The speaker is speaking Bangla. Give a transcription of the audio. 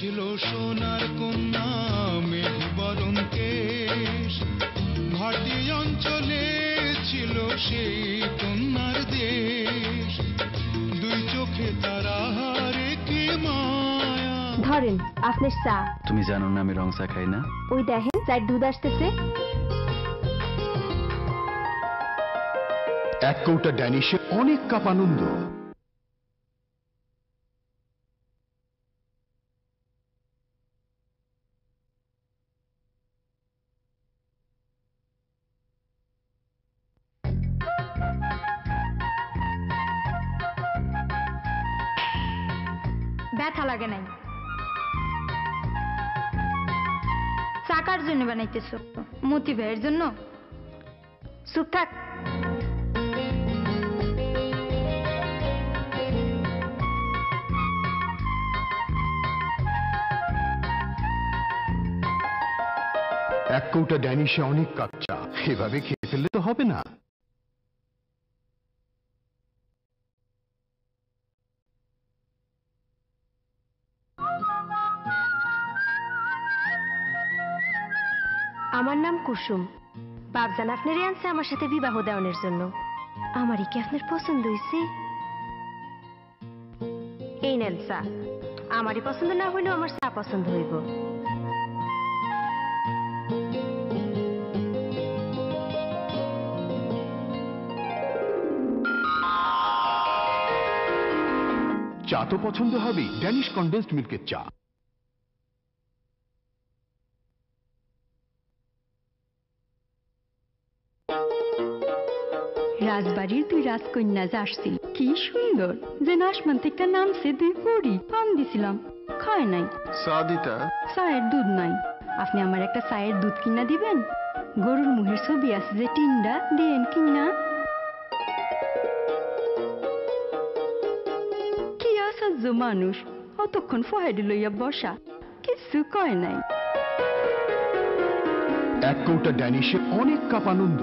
ছিল সোনার কন্যা মেঘ বরণ কেশ, ভাটি অঞ্চলে ছিল সেই কন্যার দেশ, দুই চোখে তারা হারে কি মায়া। ধরেন আপনার চা। তুমি জানো না আমি রং চা খাই না? ওই দেখেন চায়ের দুধ আসতেছে। এক কৌটা ড্যানিশে অনেক কাপ আনন্দ। ব্যথা লাগে নাই। চাকার জন্য বানাইতেছো? মতি ভাইয়ের জন্য? চুপ থাক। এক কৌটা ড্যানিশে অনেক কাপ চা, এভাবে খেয়ে ফেললে তো হবে না। আমার নাম কুসুম। বাপজান আপনারই আনছে আমার সাথে বিবাহ দেওয়ানোর জন্য। আমারই কি আপনার পছন্দ হয়েছে? এই নেন চা। আমারই পছন্দ না হইলেও আমার চা পছন্দ হইব। চা তো পছন্দ হবেই, ড্যানিশ কনডেন্সড মিল্কের চা। রাজবাড়ির দুই রাজকন্যা যে আসছিল, কি সুন্দর যে আসমান থেকে নামছে দুই পরি। পান দিছিলাম, খায় নাই। সাদিতা চায়ের দুধ নাই। আপনি আমার একটা চায়ের দুধ কিনা দিবেন? গরুর মুখের ছবি আছে যে টিন্ডা দিয়েন কিনা। কি আশ্চর্য মানুষ, অতক্ষণ ফহেডি লইয়া বসা, কিছু কয় নাই। এক কৌটা ড্যানিশে অনেক কাপ আনন্দ।